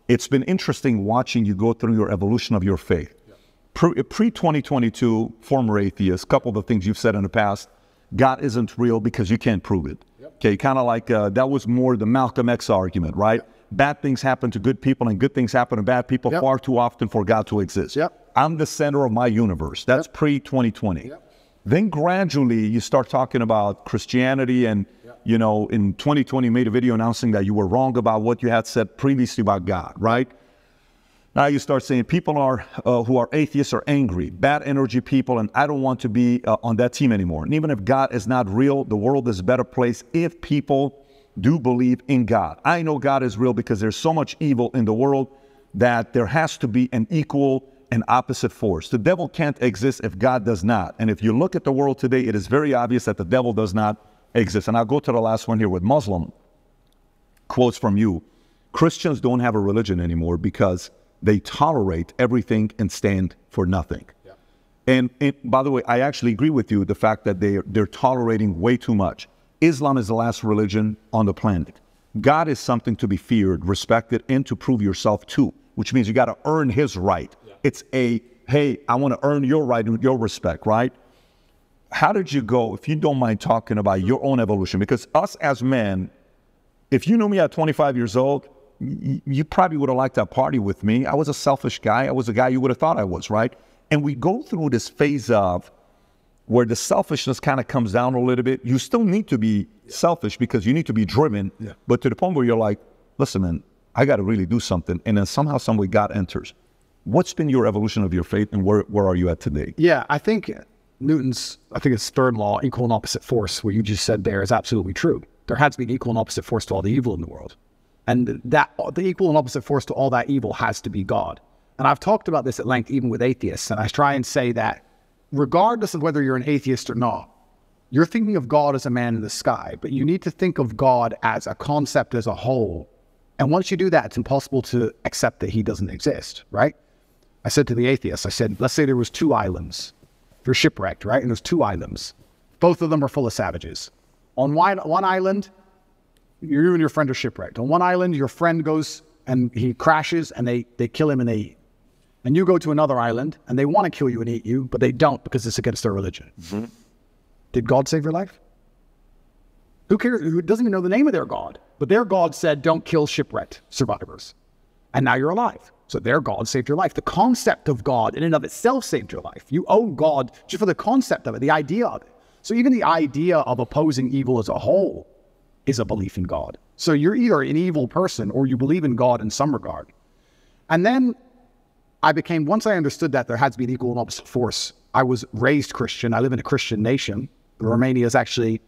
it's been interesting watching you go through your evolution of your faith. Pre-2022, former atheist, a couple of the things you've said in the past, God isn't real because you can't prove it. Okay, kind of like that was more the Malcolm X argument, right? Bad things happen to good people and good things happen to bad people far too often for God to exist. I'm the center of my universe. That's pre-2020. Then gradually you start talking about Christianity and, you know, in 2020 you made a video announcing that you were wrong about what you had said previously about God, right? Now you start saying people are who are atheists are angry, bad energy people, and I don't want to be on that team anymore. And even if God is not real, the world is a better place if people do believe in God. I know God is real because there's so much evil in the world that there has to be an equal and opposite force. The devil can't exist if God does not. And if you look at the world today, it is very obvious that the devil does not exist. And I'll go to the last one here with Muslim. Quotes from you. Christians don't have a religion anymore because they tolerate everything and stand for nothing. And by the way, I actually agree with you, the fact that they're tolerating way too much. Islam is the last religion on the planet. God is something to be feared, respected, and to prove yourself to, which means you got to earn his right. It's a, hey, I want to earn your right and your respect, right? How did you go, if you don't mind talking about your own evolution? Because us as men, if you knew me at 25 years old, you probably would have liked that party with me. I was a selfish guy. I was a guy you would have thought I was, right? And we go through this phase of where the selfishness kind of comes down a little bit. You still need to be selfish because you need to be driven, but to the point where you're like, listen, man, I got to really do something. And then somehow, some way, God enters. What's been your evolution of your faith, and where are you at today? Yeah, I think Newton's, his third law, equal and opposite force, what you just said there is absolutely true. There has to be an equal and opposite force to all the evil in the world. And that the equal and opposite force to all that evil has to be God. And I've talked about this at length, even with atheists. And I try and say that regardless of whether you're an atheist or not, you're thinking of God as a man in the sky, but you need to think of God as a concept as a whole. And once you do that, it's impossible to accept that he doesn't exist, right? I said to the atheists, I said, let's say there was 2 islands. They're shipwrecked, right? And there's 2 islands. Both of them are full of savages. On one island, you and your friend are shipwrecked. On one island, your friend goes and he crashes and they kill him and they eat. And you go to another island and they want to kill you and eat you, but they don't because it's against their religion. Did God save your life? Who cares? Who doesn't even know the name of their God? But their God said, don't kill shipwrecked survivors. And now you're alive. So their God saved your life. The concept of God in and of itself saved your life. You owe God just for the concept of it, the idea of it. So even the idea of opposing evil as a whole is a belief in God. So you're either an evil person or you believe in God in some regard. And then once I understood that there had to be an equal and opposite force, I was raised Christian. I live in a Christian nation. Romania is actually,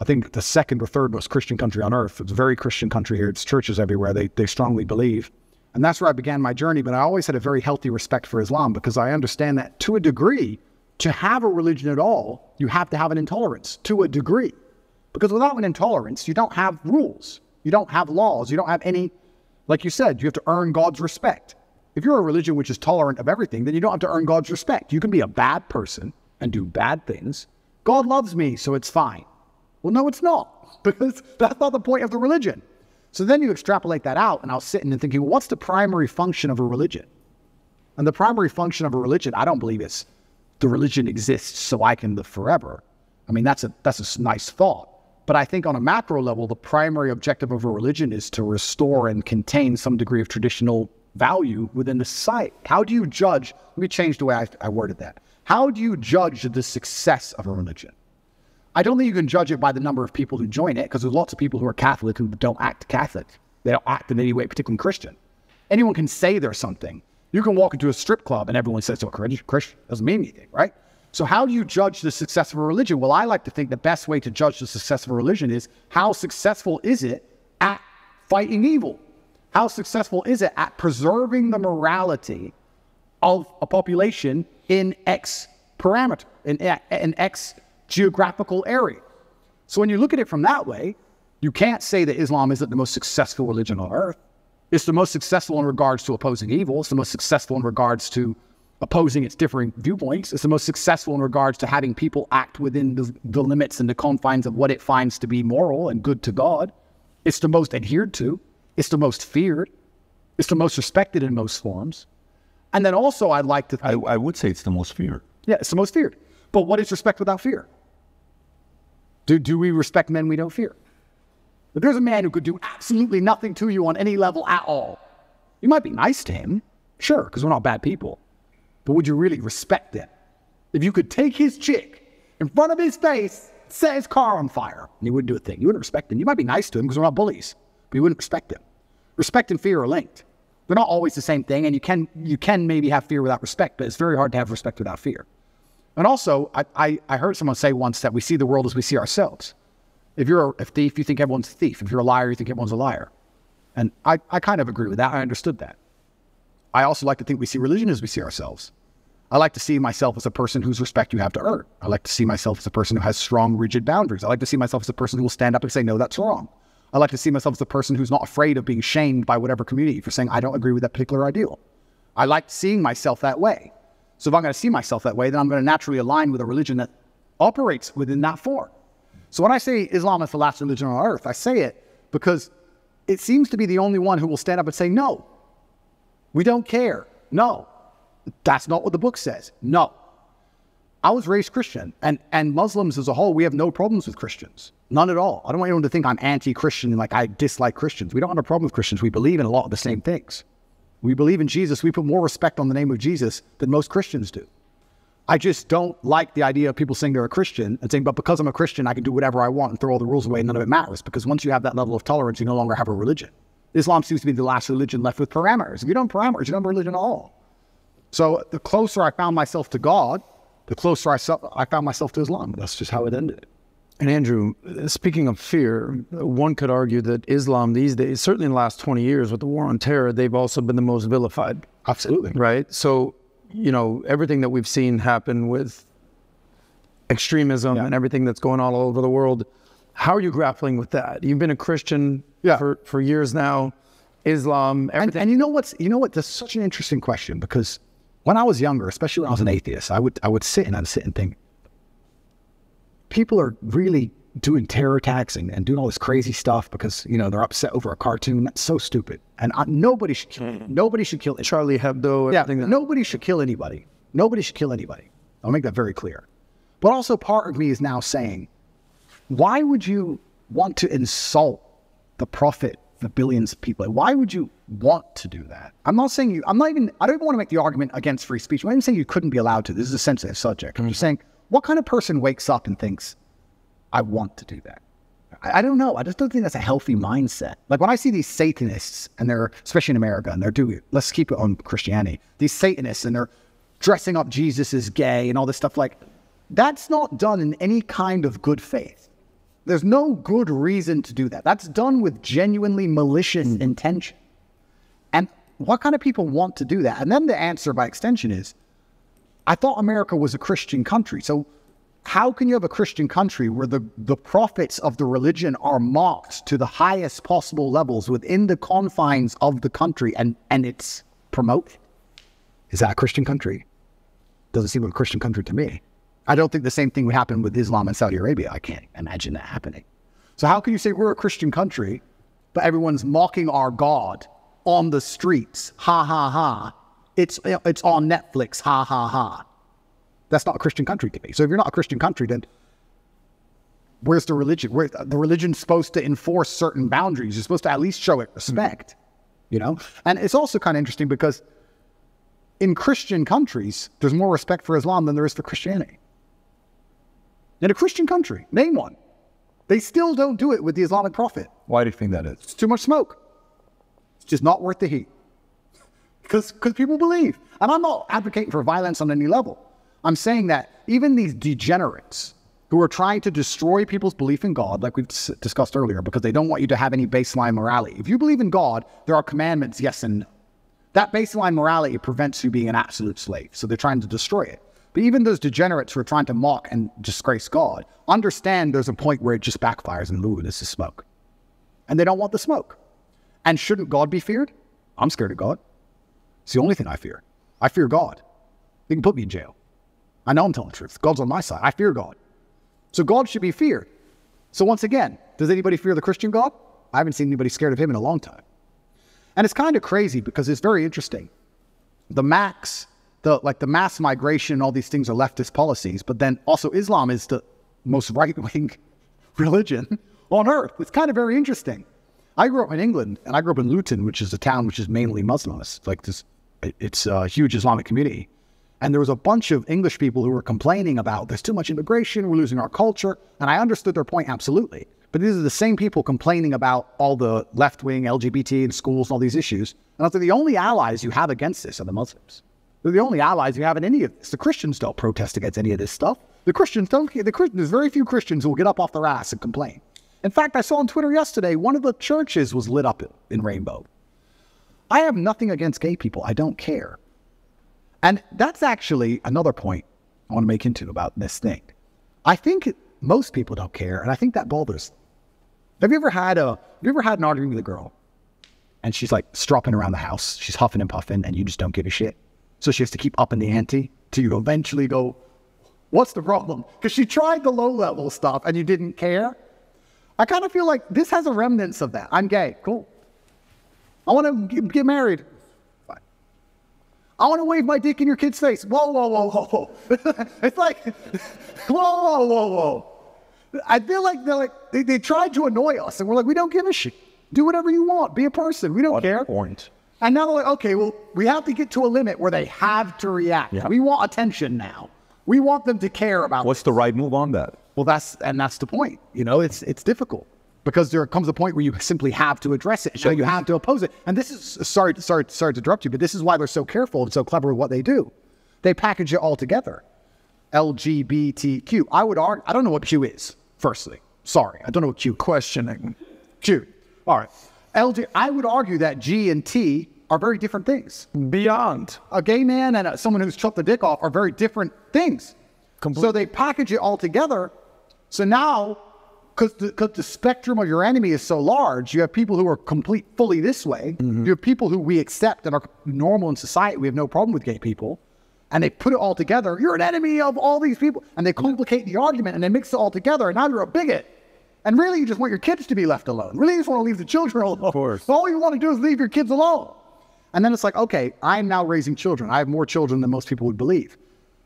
I think, the 2nd or 3rd most Christian country on earth. It's a very Christian country here. It's churches everywhere. They strongly believe. And that's where I began my journey. But I always had a very healthy respect for Islam because I understand that to a degree, to have a religion at all, you have to have an intolerance to a degree. Because without an intolerance, you don't have rules. You don't have laws. You don't have any, like you said, you have to earn God's respect. If you're a religion which is tolerant of everything, then you don't have to earn God's respect. You can be a bad person and do bad things. God loves me, so it's fine. Well, no, it's not, because that's not the point of the religion. So then you extrapolate that out, and I was sitting and thinking, well, what's the primary function of a religion? And the primary function of a religion, I don't believe it's the religion exists so I can live forever. I mean, that's a nice thought. But I think on a macro level, the primary objective of a religion is to restore and contain some degree of traditional value within the society. How do you judge? Let me change the way I worded that. How do you judge the success of a religion? I don't think you can judge it by the number of people who join it, because there's lots of people who are Catholic who don't act Catholic. They don't act in any way particularly Christian. Anyone can say they're something. You can walk into a strip club and everyone says, oh, Christian. Doesn't mean anything, right? So how do you judge the success of a religion? Well, I like to think the best way to judge the success of a religion is how successful is it at fighting evil? How successful is it at preserving the morality of a population in X parameter, in X geographical area? So when you look at it from that way, you can't say that Islam isn't the most successful religion on earth. It's the most successful in regards to opposing evil. It's the most successful in regards to opposing its differing viewpoints. It's the most successful in regards to having people act within the limits and the confines of what it finds to be moral and good to God. It's the most adhered to. It's the most feared. It's the most respected in most forms. And then also I'd like to think... I would say it's the most feared. Yeah, it's the most feared. But what is respect without fear? Do we respect men we don't fear? If there's a man who could do absolutely nothing to you on any level at all, you might be nice to him, sure, because we're not bad people. But would you really respect him? If you could take his chick in front of his face, set his car on fire, and he wouldn't do a thing, you wouldn't respect him. You might be nice to him because we're not bullies, but you wouldn't respect him. Respect and fear are linked. They're not always the same thing, and you can maybe have fear without respect, but it's very hard to have respect without fear. And also, I heard someone say once that we see the world as we see ourselves. If you're a thief, you think everyone's a thief. If you're a liar, you think everyone's a liar. And I kind of agree with that. I understood that. I also like to think we see religion as we see ourselves. I like to see myself as a person whose respect you have to earn. I like to see myself as a person who has strong, rigid boundaries. I like to see myself as a person who will stand up and say, no, that's wrong. I like to see myself as a person who's not afraid of being shamed by whatever community for saying, I don't agree with that particular ideal. I like seeing myself that way. So if I'm going to see myself that way, then I'm going to naturally align with a religion that operates within that form. So when I say Islam is the last religion on earth, I say it because it seems to be the only one who will stand up and say, no, we don't care. No, that's not what the book says. No. I was raised Christian, and Muslims as a whole, we have no problems with Christians. None at all. I don't want anyone to think I'm anti-Christian and like I dislike Christians. We don't have a problem with Christians. We believe in a lot of the same things. We believe in Jesus. We put more respect on the name of Jesus than most Christians do. I just don't like the idea of people saying they're a Christian and saying, but because I'm a Christian, I can do whatever I want and throw all the rules away and none of it matters. Because once you have that level of tolerance, you no longer have a religion. Islam seems to be the last religion left with parameters. If you don't have parameters, you don't have a religion at all. So the closer I found myself to God, the closer I found myself to Islam. That's just how it ended. And Andrew, speaking of fear, one could argue that Islam these days, certainly in the last 20 years with the war on terror, they've also been the most vilified. Absolutely. Right? So, you know, everything that we've seen happen with extremism and everything that's going on all over the world, how are you grappling with that? You've been a Christian for years now, Islam, everything. And you know what, that's such an interesting question, because when I was younger, especially when I was an atheist, I would sit and think, people are really doing terror attacks and doing all this crazy stuff because, you know, they're upset over a cartoon. That's so stupid. And nobody should kill. Nobody should kill. Charlie Hebdo. Nobody should kill anybody. Nobody should kill anybody. I'll make that very clear. But also part of me is now saying, why would you want to insult the prophet for billions of people? Why would you want to do that? I don't even want to make the argument against free speech. I'm not even saying you couldn't be allowed to. This is a sensitive subject. I'm just saying, what kind of person wakes up and thinks, I want to do that? I don't know. I just don't think that's a healthy mindset. Like when I see these Satanists, and they're, especially in America, and they're doing, let's keep it on Christianity, these Satanists, and they're dressing up Jesus as gay and all this stuff, like, that's not done in any kind of good faith. There's no good reason to do that. That's done with genuinely malicious intention. And what kind of people want to do that? And then the answer by extension is, I thought America was a Christian country. So how can you have a Christian country where the prophets of the religion are mocked to the highest possible levels within the confines of the country and it's promoted? Is that a Christian country? Doesn't seem like a Christian country to me. I don't think the same thing would happen with Islam in Saudi Arabia. I can't imagine that happening. So how can you say we're a Christian country, but everyone's mocking our God on the streets? Ha, ha, ha. It's on Netflix, ha, ha, ha. That's not a Christian country to me. So if you're not a Christian country, then where's the religion? The religion's supposed to enforce certain boundaries. You're supposed to at least show it respect, you know? And it's also kind of interesting because in Christian countries, there's more respect for Islam than there is for Christianity. In a Christian country, name one. They still don't do it with the Islamic prophet. Why do you think that is? It's too much smoke. It's just not worth the heat. Because people believe. And I'm not advocating for violence on any level. I'm saying that even these degenerates who are trying to destroy people's belief in God, like we've discussed earlier, because they don't want you to have any baseline morality. If you believe in God, there are commandments, yes and no. That baseline morality prevents you being an absolute slave. So they're trying to destroy it. But even those degenerates who are trying to mock and disgrace God, understand there's a point where it just backfires and ooh, this is smoke. And they don't want the smoke. And shouldn't God be feared? I'm scared of God. It's the only thing I fear. I fear God. He can put me in jail. I know I'm telling the truth. God's on my side. I fear God. So God should be feared. So once again, does anybody fear the Christian God? I haven't seen anybody scared of him in a long time. And it's kind of crazy because it's very interesting. The mass migration, all these things are leftist policies, but then also Islam is the most right-wing religion on earth. It's kind of very interesting. I grew up in England, and I grew up in Luton, which is a town which is mainly Muslims. It's a huge Islamic community. And there was a bunch of English people who were complaining about there's too much immigration, we're losing our culture. And I understood their point absolutely. But these are the same people complaining about all the left-wing LGBT in schools and all these issues. And I was like, the only allies you have against this are the Muslims. They're the only allies you have in any of this. The Christians don't protest against any of this stuff. The Christians don't. There's very few Christians who will get up off their ass and complain. In fact, I saw on Twitter yesterday, one of the churches was lit up in rainbow. I have nothing against gay people. I don't care. And that's actually another point I want to make into about this thing. I think most people don't care, and I think that bothers them. Have you ever had an argument with a girl, and she's like stropping around the house, she's huffing and puffing, and you just don't give a shit? So she has to keep upping the ante till you eventually go, what's the problem? Because she tried the low-level stuff, and you didn't care. I kind of feel like this has a remnants of that. I'm gay. Cool. I want to get married. Fine. I want to wave my dick in your kid's face. Whoa, whoa, whoa, whoa, whoa. It's like, whoa, whoa, whoa, whoa. I feel like they tried to annoy us, and we're like, we don't give a shit. Do whatever you want. Be a person. We don't care. Point. And now they're like, okay, well, we have to get to a limit where they have to react. Yeah. We want attention now. We want them to care about What's the right move on that? Well, that's the point. You know, it's difficult because there comes a point where you simply have to address it. So you have to oppose it. And this is, sorry to interrupt you, but this is why they're so careful and so clever with what they do. They package it all together. LGBTQ. I would argue, I don't know what Q is, firstly. Sorry, I don't know what Q. Questioning. Q. All right. I would argue that G and T are very different things. Beyond. A gay man and someone who's chopped the dick off are very different things. Completely. So they package it all together. So now, because the spectrum of your enemy is so large, you have people who are fully this way. Mm-hmm. You have people who we accept and are normal in society. We have no problem with gay people. And they put it all together. You're an enemy of all these people. And they complicate the argument and they mix it all together. And now you're a bigot. And really, you just want your kids to be left alone. Really, you just want to leave the children alone. Of course. All you want to do is leave your kids alone. And then it's like, okay, I'm now raising children. I have more children than most people would believe.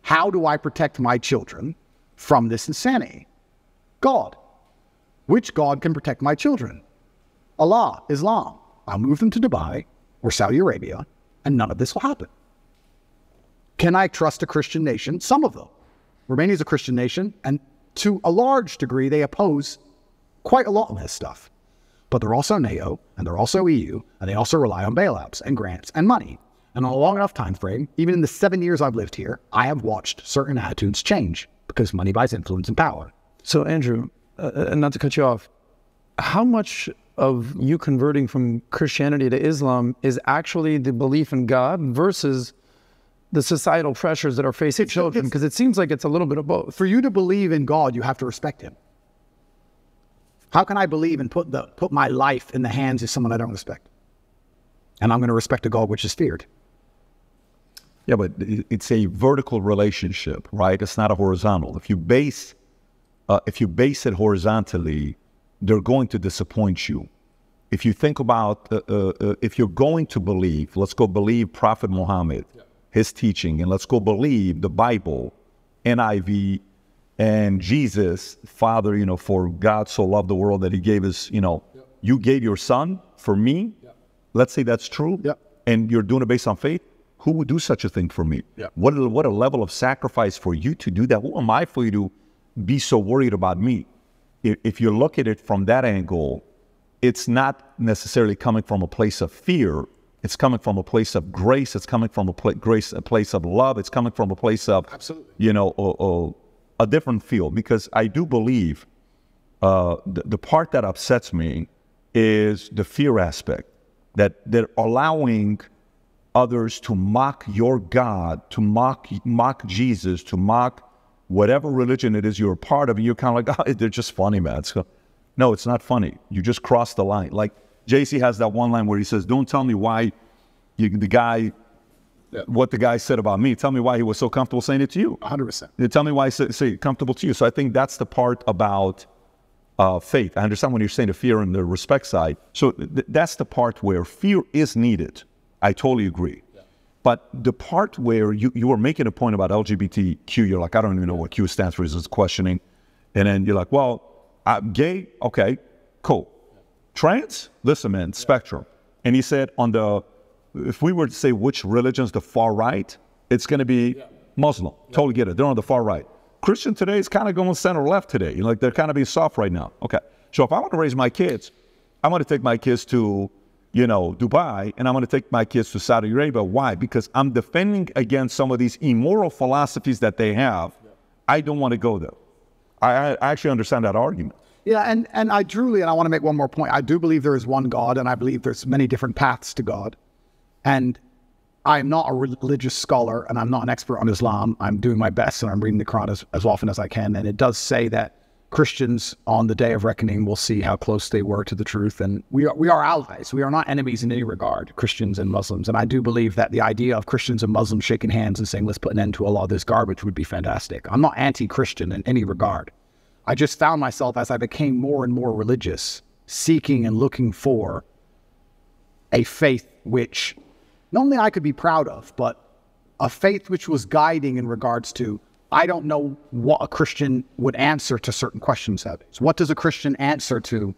How do I protect my children from this insanity? God. Which God can protect my children? Allah, Islam. I'll move them to Dubai or Saudi Arabia, and none of this will happen. Can I trust a Christian nation? Some of them. Romania is a Christian nation, and to a large degree, they oppose quite a lot of this stuff. But they're also NATO, and they're also EU, and they also rely on bailouts and grants and money. And on a long enough time frame, even in the 7 years I've lived here, I have watched certain attitudes change because money buys influence and power. So Andrew, not to cut you off, how much of you converting from Christianity to Islam is actually the belief in God versus the societal pressures that are facing children? Because it seems like it's a little bit of both. For you to believe in God, you have to respect him. How can I believe and put my life in the hands of someone I don't respect? And I'm going to respect a God which is feared. Yeah, but it's a vertical relationship, right? It's not a horizontal. If you base it horizontally, they're going to disappoint you. If you think about, if you're going to believe, let's go believe Prophet Muhammad, his teaching, and let's go believe the Bible, NIV, and Jesus, Father, for God so loved the world that he gave his, you gave your son for me. Let's say that's true. And you're doing it based on faith. Who would do such a thing for me? What a level of sacrifice for you to do that. Who am I for you to be so worried about me? If you look at it from that angle, it's not necessarily coming from a place of fear. It's coming from a place of grace. It's coming from a place of love. It's coming from a place of, a different feel. Because I do believe the part that upsets me is the fear aspect, that they're allowing others to mock your God, to mock Jesus, to mock whatever religion it is you're a part of, and you're kind of like, oh, they're just funny, man. So, no, it's not funny. You just crossed the line. Like JC has that one line where he says, don't tell me why what the guy said about me. Tell me why he was so comfortable saying it to you. 100%. Tell me why he say comfortable to you. So I think that's the part about faith. I understand when you're saying the fear and the respect side. So that's the part where fear is needed. I totally agree. Yeah. But the part where you were making a point about LGBTQ, you're like, I don't even know what Q stands for, is this questioning. And then you're like, well, gay, okay, cool. Trans, listen, man, spectrum. And he said if we were to say which religion's the far right, it's going to be Muslim. Totally get it. They're on the far right. Christian today is kind of going center left today. You know, like they're kind of being soft right now. Okay. So if I want to raise my kids, I'm going to take my kids to, Dubai, and I'm going to take my kids to Saudi Arabia. Why? Because I'm defending against some of these immoral philosophies that they have. I don't want to go there. I actually understand that argument. Yeah, and I want to make one more point. I do believe there is one God, and I believe there's many different paths to God. And I'm not a religious scholar, and I'm not an expert on Islam. I'm doing my best, and I'm reading the Quran as often as I can. And it does say that Christians on the day of reckoning will see how close they were to the truth. And we are allies. We are not enemies in any regard, Christians and Muslims. And I do believe that the idea of Christians and Muslims shaking hands and saying, let's put an end to a lot of this garbage would be fantastic. I'm not anti-Christian in any regard. I just found myself, as I became more and more religious, seeking and looking for a faith which not only I could be proud of, but a faith which was guiding in regards to, I don't know what a Christian would answer to certain questions nowadays. What does a Christian answer to,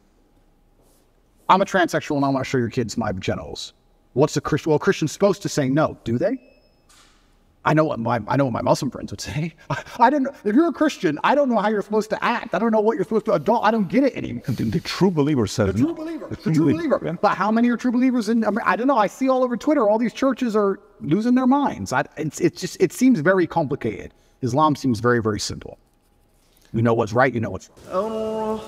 I'm a transsexual and I want to show your kids my genitals? What's a Christian? Well, a Christian's supposed to say no, do they? I know what my Muslim friends would say. I don't know. If you're a Christian, I don't know how you're supposed to act. I don't know what you're supposed to adult. I don't get it anymore. The true believer says the true believer. The true believer. Yeah. But how many are true believers? I don't know. I see all over Twitter, all these churches are losing their minds. It seems very complicated. Islam seems very, very simple. You know what's right. You know what's wrong.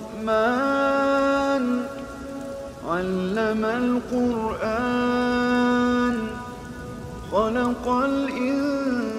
خلق الإنسان